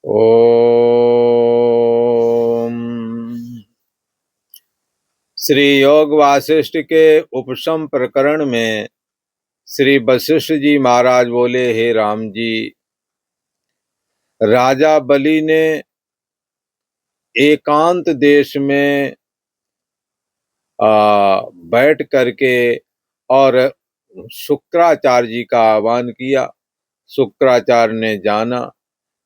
ओम। श्री योग वासिष्ठ के उपशम प्रकरण में श्री वशिष्ठ जी महाराज बोले, हे राम जी, राजा बलि ने एकांत देश में बैठ करके और शुक्राचार्य जी का आह्वान किया। शुक्राचार्य ने जाना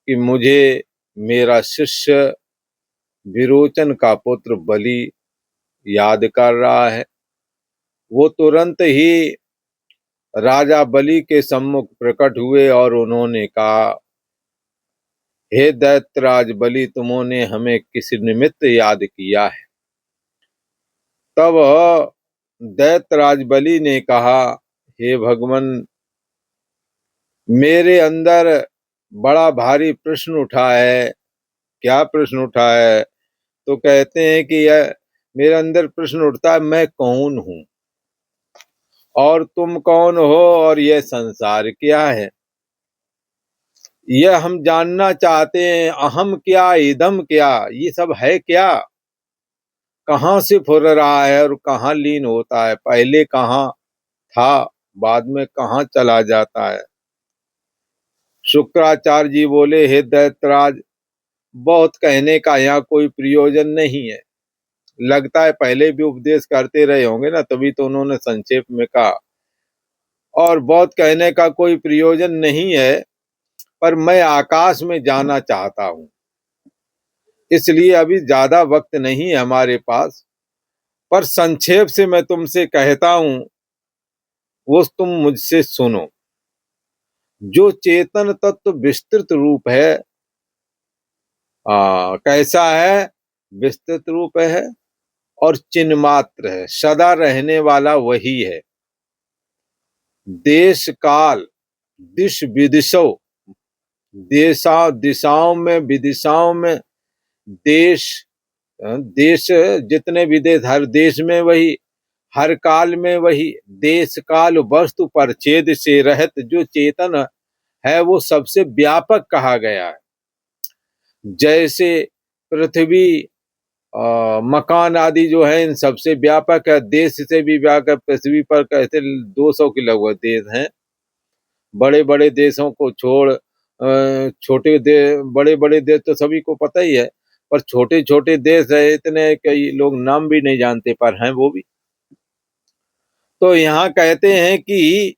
कि मुझे मेरा शिष्य विरोचन का पुत्र बलि याद कर रहा है। वो तुरंत ही राजा बलि के सम्मुख प्रकट हुए और उन्होंने कहा, हे दैत्यराज बलि, तुमने हमें किस निमित्त याद किया है? तब दैत्यराज बलि ने कहा, हे भगवान, मेरे अंदर बड़ा भारी प्रश्न उठा है। क्या प्रश्न उठा है? तो कहते हैं कि यह मेरे अंदर प्रश्न उठता है, मैं कौन हूं और तुम कौन हो और यह संसार क्या है? यह हम जानना चाहते हैं। अहम क्या, इदम क्या, ये सब है क्या? कहाँ से फुर रहा है और कहाँ लीन होता है? पहले कहाँ था, बाद में कहाँ चला जाता है? शुक्राचार्य जी बोले, हे दैत्यराज, बहुत कहने का यहाँ कोई प्रयोजन नहीं है। लगता है पहले भी उपदेश करते रहे होंगे ना, तभी तो उन्होंने संक्षेप में कहा। और बहुत कहने का कोई प्रयोजन नहीं है, पर मैं आकाश में जाना चाहता हूं, इसलिए अभी ज्यादा वक्त नहीं है हमारे पास। पर संक्षेप से मैं तुमसे कहता हूं, वो तुम मुझसे सुनो। जो चेतन तत्व विस्तृत रूप है, कैसा है? विस्तृत रूप है और चिन्मात्र है, सदा रहने वाला वही है। देश काल दिश विदिशो, दिशाओं में विदिशाओं में देश, देश जितने भी देश, हर देश में वही, हर काल में वही। देश काल वस्तु परच्छेद से रहित जो चेतन है वो सबसे व्यापक कहा गया है। जैसे पृथ्वी, मकान आदि जो है इन सबसे व्यापक है, देश से भी व्यापक। पृथ्वी पर कहते 200 के लगभग देश हैं। बड़े बड़े देशों को छोड़ छोटे बड़े बड़े देश तो सभी को पता ही है, पर छोटे छोटे देश है इतने, कई लोग नाम भी नहीं जानते, पर हैं वो भी। तो यहाँ कहते हैं कि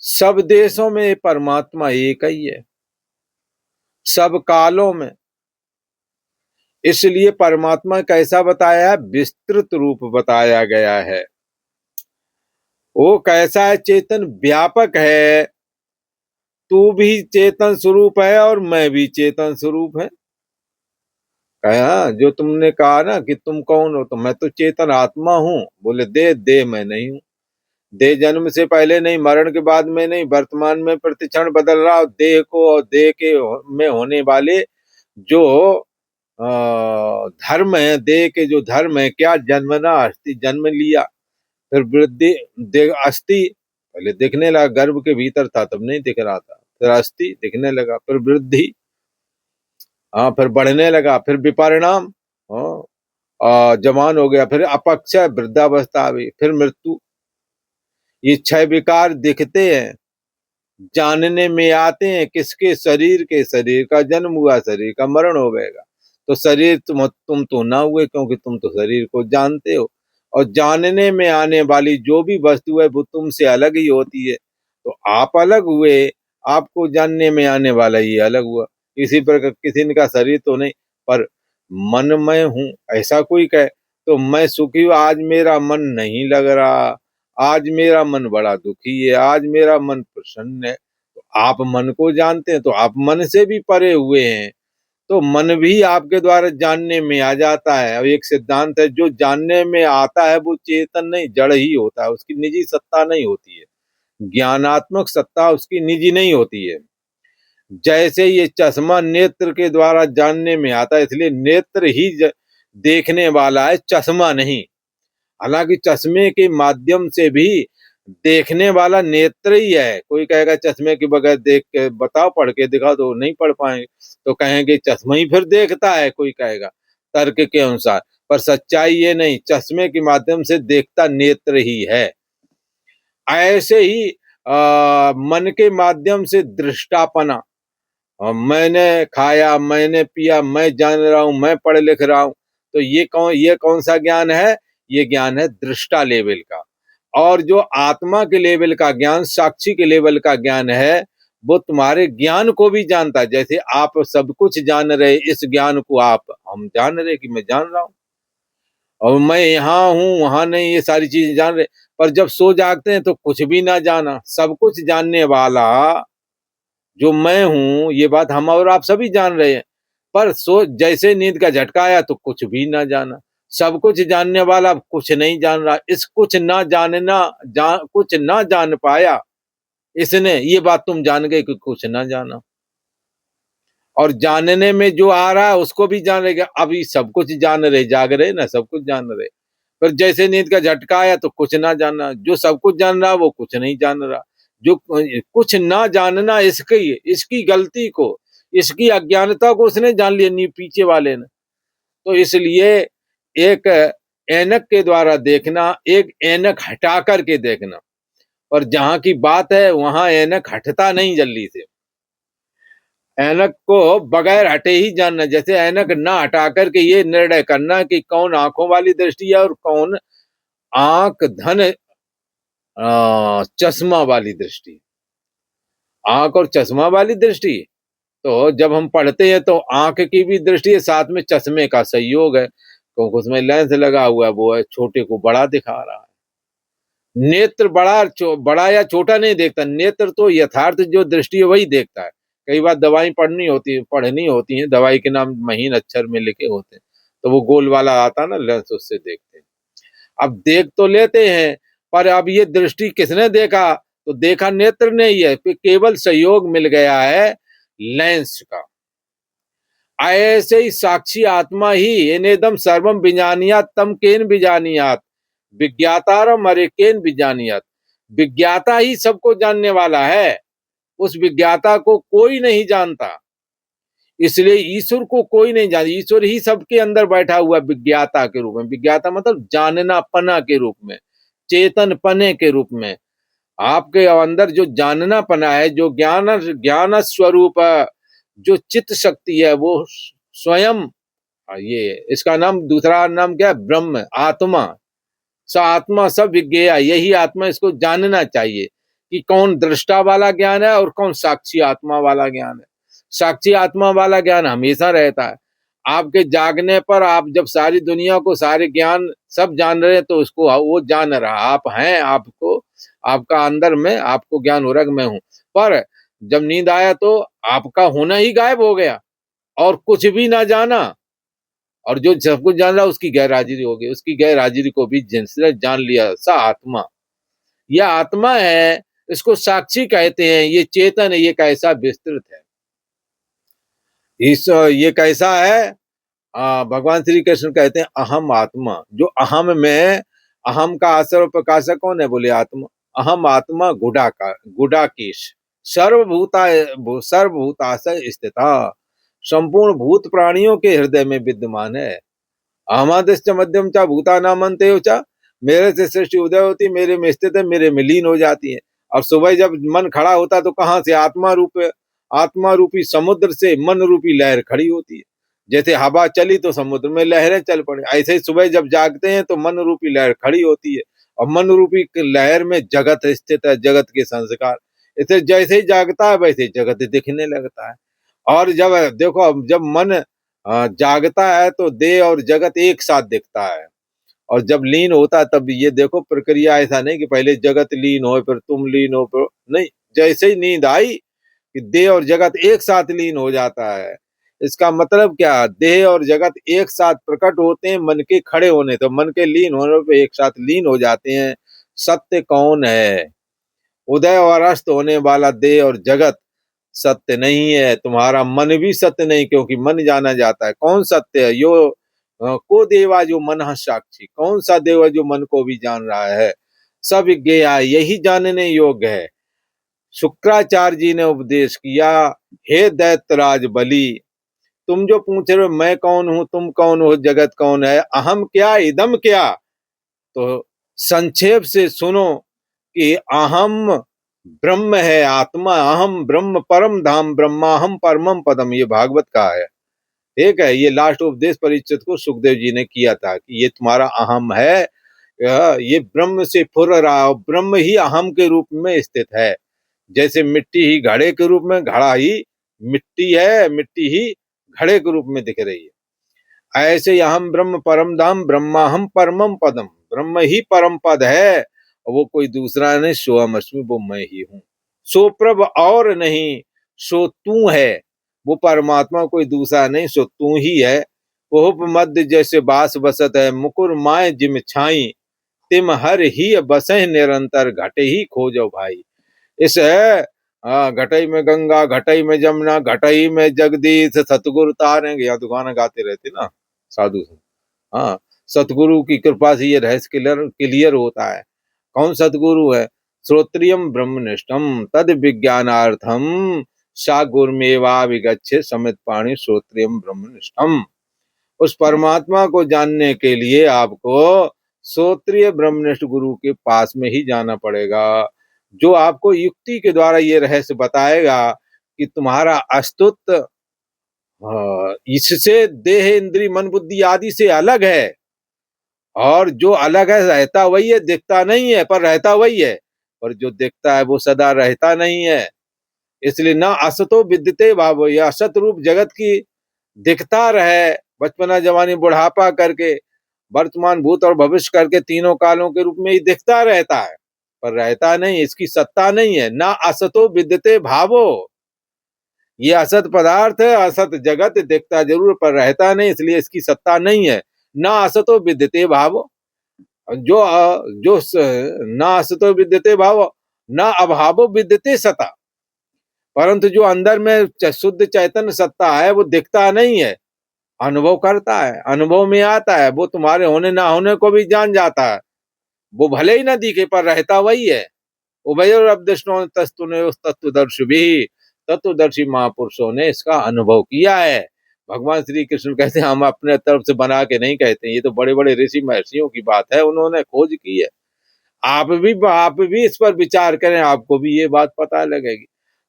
सब देशों में परमात्मा एक ही है, सब कालों में। इसलिए परमात्मा कैसा बताया है? विस्तृत रूप बताया गया है। वो कैसा है? चेतन व्यापक है। तू भी चेतन स्वरूप है और मैं भी चेतन स्वरूप है। कहा जो तुमने कहा ना कि तुम कौन हो, तो मैं तो चेतन आत्मा हूँ। बोले दे मैं नहीं हूँ। देह जन्म से पहले नहीं, मरण के बाद में नहीं, वर्तमान में प्रतिक्षण बदल रहा। देह को और देह के में होने वाले जो धर्म है, देह के जो धर्म है, क्या जन्मना, अस्थि जन्म लिया, फिर वृद्धि, देह अस्थि पहले दिखने लगा, गर्भ के भीतर था तब नहीं दिख रहा था, फिर अस्थि दिखने लगा, फिर वृद्धि, हाँ, फिर बढ़ने लगा, फिर विपरिणाम, जवान हो गया, फिर अपक्षय वृद्धावस्था आ गई, फिर मृत्यु। ये छह विकार दिखते हैं, जानने में आते हैं किसके? शरीर के। शरीर का जन्म हुआ, शरीर का मरण हो गएगा। तो शरीर तुम तो ना हुए, क्योंकि तुम तो शरीर को जानते हो। और जानने में आने वाली जो भी वस्तु है वो तुमसे अलग ही होती है। तो आप अलग हुए, आपको जानने में आने वाला ये अलग हुआ। इसी प्रकार किसी का शरीर तो नहीं, पर मन में हूं, ऐसा कोई कहे तो मैं सुखी हूं, आज मेरा मन नहीं लग रहा, आज मेरा मन बड़ा दुखी है, आज मेरा मन प्रसन्न है। तो आप मन को जानते हैं, तो आप मन से भी परे हुए हैं। तो मन भी आपके द्वारा जानने में आ जाता है। और एक सिद्धांत है, जो जानने में आता है वो चेतन नहीं, जड़ ही होता है, उसकी निजी सत्ता नहीं होती है, ज्ञानात्मक सत्ता उसकी निजी नहीं होती है। जैसे ये चश्मा नेत्र के द्वारा जानने में आता है, इसलिए नेत्र ही देखने वाला है, चश्मा नहीं। हालांकि चश्मे के माध्यम से भी देखने वाला नेत्र ही है। कोई कहेगा चश्मे के बगैर देख के बताओ, पढ़ के दिखाओ, तो नहीं पढ़ पाएंगे, तो कहेंगे चश्मा ही फिर देखता है, कोई कहेगा तर्क के अनुसार। पर सच्चाई ये नहीं, चश्मे के माध्यम से देखता नेत्र ही है। ऐसे ही मन के माध्यम से दृष्टापना, मैंने खाया, मैंने पिया, मैं जान रहा हूं, मैं पढ़ लिख रहा हूं, तो ये कौन सा ज्ञान है? ये ज्ञान है दृष्टा लेवल का। और जो आत्मा के लेवल का ज्ञान, साक्षी के लेवल का ज्ञान है, वो तुम्हारे ज्ञान को भी जानता है। जैसे आप सब कुछ जान रहे, इस ज्ञान को हम जान रहे कि मैं जान रहा हूं, और मैं यहाँ हूं वहां नहीं, ये सारी चीजें जान रहे। पर जब सो जागते हैं तो कुछ भी ना जाना। सब कुछ जानने वाला जो मैं हूं, ये बात हम और आप सभी जान रहे हैं, पर सो जैसे नींद का झटका आया तो कुछ भी ना जाना। सब कुछ जानने वाला कुछ नहीं जान रहा। इस कुछ ना जानना, कुछ ना जान पाया इसने, ये बात तुम जान गए कि कुछ ना जाना। और जानने में जो आ रहा है उसको भी जान रहे। अभी सब कुछ जान रहे, जाग रहे ना, सब कुछ जान रहे, पर जैसे नींद का झटका आया तो कुछ ना जानना। जो सब कुछ जान रहा वो कुछ नहीं जान रहा। जो कुछ ना जानना, इसकी गलती को, इसकी अज्ञानता को उसने जान लिया, नहीं पीछे वाले ने। तो इसलिए एक ऐनक के द्वारा देखना, एक ऐनक हटा करके देखना। और जहां की बात है वहां ऐनक हटता नहीं जल्दी से। ऐनक को बगैर हटे ही जानना। जैसे ऐनक ना हटा करके ये निर्णय करना कि कौन आंखों वाली दृष्टि है और कौन आंख धन चश्मा वाली दृष्टि। आंख और चश्मा वाली दृष्टि, तो जब हम पढ़ते हैं तो आंख की भी दृष्टि है, साथ में चश्मे का संयोग है, क्योंकि उसमें लेंस लगा हुआ है, वो है छोटे को बड़ा दिखा रहा है। नेत्र बड़ा या छोटा नहीं देखता, नेत्र तो यथार्थ जो दृष्टि है वही देखता है। कई बार दवाई पढ़नी होती है, दवाई के नाम महीन अक्षर में लिखे होते हैं, तो वो गोल वाला आता ना लेंस, उससे देखते हैं। अब देख तो लेते हैं, पर अब ये दृष्टि किसने देखा? तो देखा नेत्र ने ही है, केवल सहयोग मिल गया है लेंस का। ऐसे ही साक्षी आत्मा ही इनेदम सर्वम विजानियात तम केन विजानियात विज्ञातारम अरे केन विजानियात। विज्ञाता ही सबको जानने वाला है, उस विज्ञाता को कोई नहीं जानता। इसलिए ईश्वर को कोई नहीं जानता, ईश्वर ही सबके अंदर बैठा हुआ विज्ञाता के रूप में। विज्ञाता मतलब जानना पना के रूप में, चेतन पने के रूप में। आपके अंदर जो जानना पना है, जो ज्ञान स्वरूप जो चित्त शक्ति है, वो स्वयं, ये इसका नाम, दूसरा नाम क्या है? ब्रह्म आत्मा। स आत्मा सब विज्ञेय, यही आत्मा, इसको जानना चाहिए कि कौन दृष्टा वाला ज्ञान है और कौन साक्षी आत्मा वाला ज्ञान है। साक्षी आत्मा वाला ज्ञान हमेशा रहता है। आपके जागने पर आप जब सारी दुनिया को, सारे ज्ञान सब जान रहे हैं, तो उसको वो जान रहा, आप हैं, आपको, आपका अंदर में आपको ज्ञान हो रहा है मैं हूं। पर जब नींद आया तो आपका होना ही गायब हो गया और कुछ भी ना जाना। और जो सब कुछ जान रहा उसकी गैर हाजिरी हो गई, उसकी गैर हाजिरी को भी जिनसे जान लिया। सा आत्मा, यह आत्मा है, इसको साक्षी कहते हैं। ये चेतन है, ये कैसा विस्तृत है। इस ये कैसा है? भगवान श्री कृष्ण कहते हैं अहम आत्मा। जो अहम में, अहम का आश्रय और प्रकाशक कौन है? बोले आत्मा। अहम आत्मा गुडाकेश सर्वभूताशय स्थिता, संपूर्ण भूत प्राणियों के हृदय में विद्यमान है। अहमादिश्च मध्यम चा भूतानामंतयो चा, मेरे से सृष्टि उदय होती, मेरे में स्थित है, मेरे में लीन हो जाती है। और सुबह जब मन खड़ा होता है तो कहाँ से? आत्मा रूपी समुद्र से मन रूपी लहर खड़ी होती है। जैसे हवा चली तो समुद्र में लहरें चल पड़ी, ऐसे ही सुबह जब जागते हैं तो मन रूपी लहर खड़ी होती है, और मन रूपी लहर में जगत स्थित है, जगत के संस्कार। इसे जैसे ही जागता है वैसे जगत दिखने लगता है। और जब देखो, जब मन जागता है तो देह और जगत एक साथ दिखता है, और जब लीन होता है तब ये देखो प्रक्रिया ऐसा नहीं कि पहले जगत लीन हो फिर तुम लीन हो, फिर नहीं, जैसे ही नींद आई कि देह और जगत एक साथ लीन हो जाता है। इसका मतलब क्या? देह और जगत एक साथ प्रकट होते हैं मन के खड़े होने, तो मन के लीन होने पे एक साथ लीन हो जाते हैं। सत्य कौन है? उदय और अस्त होने वाला देह और जगत सत्य नहीं है। तुम्हारा मन भी सत्य नहीं, क्योंकि मन जाना जाता है। कौन सत्य है? को देवा जो मन साक्षी, कौन सा देव है जो मन को भी जान रहा है? सब ज्ञेया, यही जानने योग्य है। शुक्राचार्य जी ने उपदेश किया, हे दैत्यराज बलि, तुम जो पूछ रहे हो मैं कौन हूं, तुम कौन हो, जगत कौन है, अहम क्या इदम क्या, तो संक्षेप से सुनो कि अहम ब्रह्म है, आत्मा, अहम ब्रह्म परम धाम ब्रह्माहम परमम पदम, ये भागवत का है। ठीक है, ये लास्ट उपदेश परीक्षित को सुखदेव जी ने किया था कि ये तुम्हारा अहम है, ये ब्रह्म से फुर रहा, ब्रह्म ही अहम के रूप में स्थित है। जैसे मिट्टी ही घड़े के रूप में, घड़ा ही मिट्टी है, मिट्टी ही घड़े के रूप में दिख रही है, ऐसे अहम ब्रह्म परम धाम ब्रह्माहम परमम पदम, ब्रह्म ही परम पद है, वो कोई दूसरा नहीं, सोहम अस्मि, वो मैं ही हूँ। सो प्रभ और नहीं, सो तू है, वो परमात्मा कोई दूसरा नहीं, सो तू ही है। ओहुप मध्य जैसे बास बसत है, मुकुर माए जिम छाई, तिम हर ही बसे निरंतर, घटे ही खोजो भाई। इस घटई में गंगा, घटई में जमुना, घटई में जगदीश, सतगुरु तारेंगे, या तो गाना गाते रहते ना साधु। हाँ, सतगुरु की कृपा से ये रहस्य क्लियर होता है। कौन सतगुरु है? श्रोत्रियम ब्रह्मनिष्ठम तद विज्ञानार्थम सा गुरुमेवा विगच्छे समित पाणी श्रोत्रियम ब्रह्मनिष्ठम। उस परमात्मा को जानने के लिए आपको श्रोत्रिय ब्रह्मनिष्ठ गुरु के पास में ही जाना पड़ेगा, जो आपको युक्ति के द्वारा ये रहस्य बताएगा कि तुम्हारा अस्तित्व इससे देह इंद्री मन बुद्धि आदि से अलग है, और जो अलग है रहता वही है, दिखता नहीं है पर रहता वही है, पर जो दिखता है वो सदा रहता नहीं है। इसलिए ना असतो विद्यते भावो, यह असत रूप जगत की दिखता रहे, बचपना जवानी बुढ़ापा करके, वर्तमान भूत और भविष्य करके, तीनों कालों के रूप में ही दिखता रहता है पर रहता नहीं, इसकी सत्ता नहीं है। ना असतो विद्यते भावो, ये असत पदार्थ है, असत जगत दिखता जरूर पर रहता नहीं, इसलिए इसकी सत्ता नहीं है। ना असतो विद्यते भावो, जो जो ना असतो विद्यते भावो, ना अभावो विद्यते सता, परंतु जो अंदर में शुद्ध चैतन्य सत्ता है वो दिखता नहीं है, अनुभव करता है, अनुभव में आता है, वो तुम्हारे होने ना होने को भी जान जाता है, वो भले ही ना दिखे पर रहता वही है। उभयोर अब्दिष्णो तत्वदर्शी भी, तत्वदर्शी महापुरुषों ने इसका अनुभव किया है। भगवान श्री कृष्ण कहते हैं, हम अपने तरफ से बना के नहीं कहते, ये तो बड़े बड़े ऋषि महर्षियों की बात है, उन्होंने खोज की है। आप भी इस पर विचार करें, आपको भी ये बात पता लगेगी।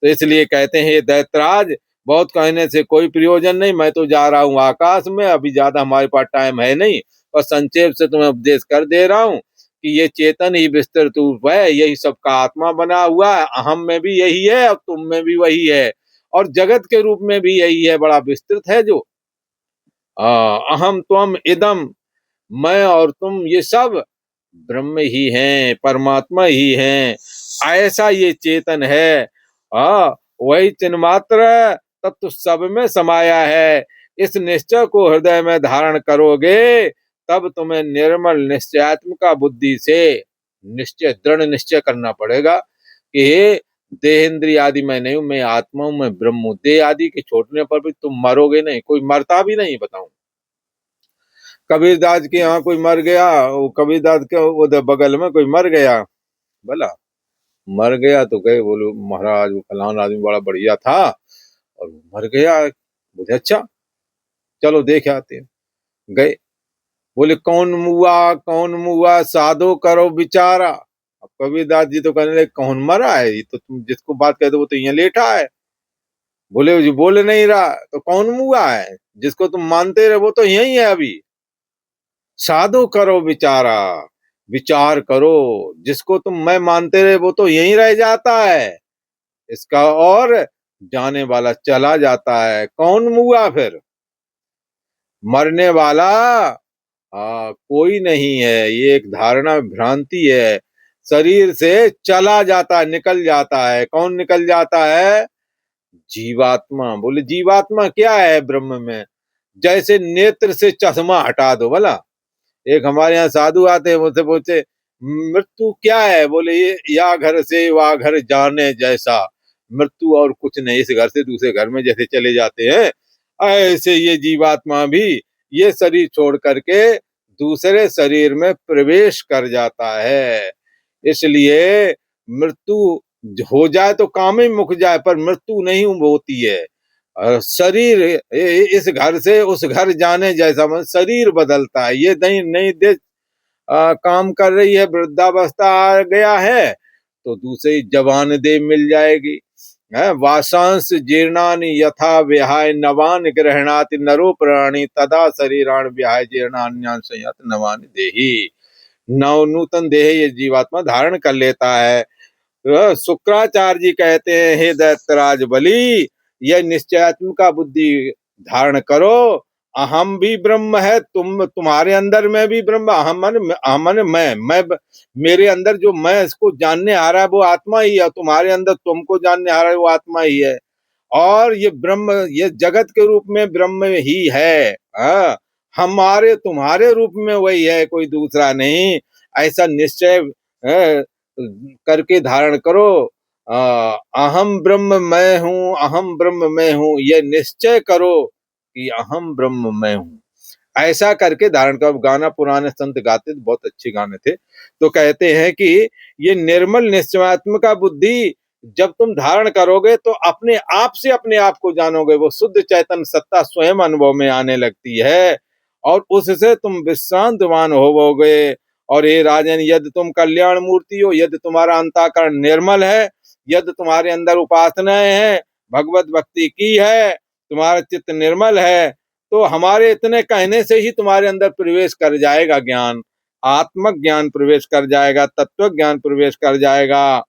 तो इसलिए कहते हैं, ये दैतराज, बहुत कहने से कोई प्रयोजन नहीं, मैं तो जा रहा हूँ आकाश में, अभी ज्यादा हमारे पास टाइम है नहीं, और संक्षेप से तुम्हें उपदेश कर दे रहा हूँ कि ये चेतन ही विस्तृत रूप है, यही सबका आत्मा बना हुआ है, अहम में भी यही है और तुम में भी वही है, और जगत के रूप में भी यही है, बड़ा विस्तृत है जो अहम त्वम इदम, मैं और तुम ये सब ब्रह्म ही हैं, परमात्मा ही हैं, ऐसा ये चेतन है। वही चिन्मात्र तत्व सब में समाया है। इस निश्चय को हृदय में धारण करोगे तब तुम्हें निर्मल निश्चयात्मका बुद्धि से निश्चय, दृढ़ निश्चय करना पड़ेगा कि देहेंद्रिय आदि मैं नहीं हूं, मैं आत्मा हूं, मैं ब्रह्म हूं। देह आदि के छोड़ने पर भी तुम मरोगे नहीं, कोई मरता भी नहीं। बताऊं, कबीरदास के यहाँ कोई मर गया, वो कबीरदास के उधर बगल में कोई मर गया, बोला मर गया तो गए, बोलो महाराज वो फलान आदमी बड़ा बढ़िया था और मर गया। बोले अच्छा चलो देख आते हैं। गए, बोले कौन मुआ, कौन मुआ, साधो करो बिचारा। अब कबीरदास जी तो कहने लगे कौन मरा है, ये तो तुम जिसको बात कहते वो तो यहाँ लेटा है। बोले जी बोल नहीं रहा, तो कौन मुआ है, जिसको तुम मानते रहे वो तो यही है अभी। साधो करो विचारा, विचार करो, जिसको तुम मैं मानते रहे वो तो यहीं रह जाता है, इसका और जाने वाला चला जाता है। कौन मुआ फिर? मरने वाला कोई नहीं है, ये एक धारणा भ्रांति है। शरीर से चला जाता है, निकल जाता है। कौन निकल जाता है? जीवात्मा। बोले जीवात्मा क्या है ब्रह्म में? जैसे नेत्र से चश्मा हटा दो। बोला एक हमारे यहाँ साधु आते हैं, मुझसे पूछते मृत्यु क्या है? बोले ये या घर से वह घर जाने जैसा, मृत्यु और कुछ नहीं, इस घर से दूसरे घर में जैसे चले जाते हैं ऐसे ये जीवात्मा भी ये शरीर छोड़ करके दूसरे शरीर में प्रवेश कर जाता है। इसलिए मृत्यु हो जाए तो काम ही मुक जाए, पर मृत्यु नहीं होती है। शरीर इस घर से उस घर जाने जैसा, मतलब शरीर बदलता है। ये नई नई देश काम कर रही है, वृद्धावस्था आ गया है तो दूसरी जवान देह मिल जाएगी। है वासांस जीर्णानि यथा विहाय नवान गृहणाति नरो प्राणी तदा शरीरान विहाय जीर्णान्यान संयत नवानि देहि। नव नूतन देह ये जीवात्मा धारण कर लेता है। शुक्राचार्य जी कहते हैं, हे दैत्यराज बलि, यह निश्चयात्मिका बुद्धि धारण करो। अहम भी ब्रह्म है, तुम्हारे अंदर में भी ब्रह्म। अहम मन मैं मेरे अंदर जो मैं इसको जानने आ रहा है वो आत्मा ही है, तुम्हारे अंदर तुमको जानने आ रहा है वो आत्मा ही है। और ये ब्रह्म, ये जगत के रूप में ब्रह्म ही है। हाँ, हमारे तुम्हारे रूप में वही है, कोई दूसरा नहीं। ऐसा निश्चय करके धारण करो। अहम ब्रह्म मैं हूँ, अहम ब्रह्म मैं हूँ, ये निश्चय करो कि अहम ब्रह्म मैं हूँ। ऐसा करके धारण करो। गाना पुराने संत गाते थे, बहुत अच्छे गाने थे। तो कहते हैं कि ये निर्मल निश्चयात्मिका बुद्धि जब तुम धारण करोगे तो अपने आप से अपने आप को जानोगे। वो शुद्ध चैतन्य सत्ता स्वयं अनुभव में आने लगती है और उससे तुम विश्रांतवान होवोगे। और हे राजन, यदि तुम कल्याण मूर्ति हो, यदि तुम्हारा अंतःकरण निर्मल है, यदि तुम्हारे अंदर उपासनाएं हैं, भगवत भक्ति की है, तुम्हारा चित्त निर्मल है, तो हमारे इतने कहने से ही तुम्हारे अंदर प्रवेश कर जाएगा ज्ञान। आत्मक ज्ञान प्रवेश कर जाएगा, तत्व ज्ञान प्रवेश कर जाएगा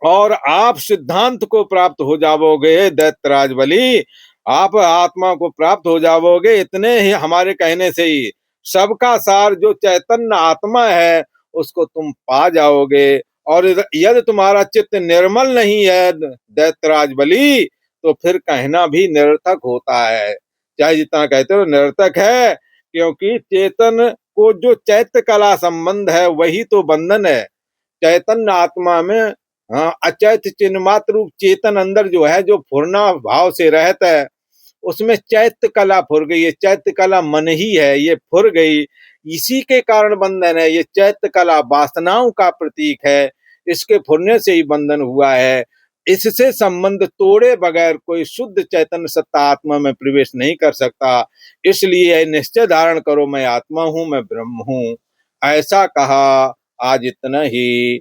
और आप सिद्धांत को प्राप्त हो जाओगे। दैत्यराज बलि, आप आत्मा को प्राप्त हो जाओगे इतने ही हमारे कहने से ही। सबका सार जो चैतन्य आत्मा है उसको तुम पा जाओगे। और यदि तुम्हारा चित्त निर्मल नहीं है दैत्यराज बलि, तो फिर कहना भी निरर्थक होता है। चाहे जितना कहते हो निरर्थक है, क्योंकि चेतन को जो चैत्य कला संबंध है वही तो बंधन है। चैतन्य आत्मा में, हाँ, अचैत चिन्ह मात्र रूप चेतन अंदर जो है, जो फुरना भाव से रहता है, उसमें चैत्य कला फुर गई है। चैत्य कला मन ही है, ये फुर गई, इसी के कारण बंधन है। ये चैत्य कला वासनाओं का प्रतीक है, इसके फुरने से ही बंधन हुआ है। इससे संबंध तोड़े बगैर कोई शुद्ध चैतन्य सत्ता आत्मा में प्रवेश नहीं कर सकता। इसलिए निश्चय धारण करो, मैं आत्मा हूं, मैं ब्रह्म हूं। ऐसा कहा। आज इतना ही।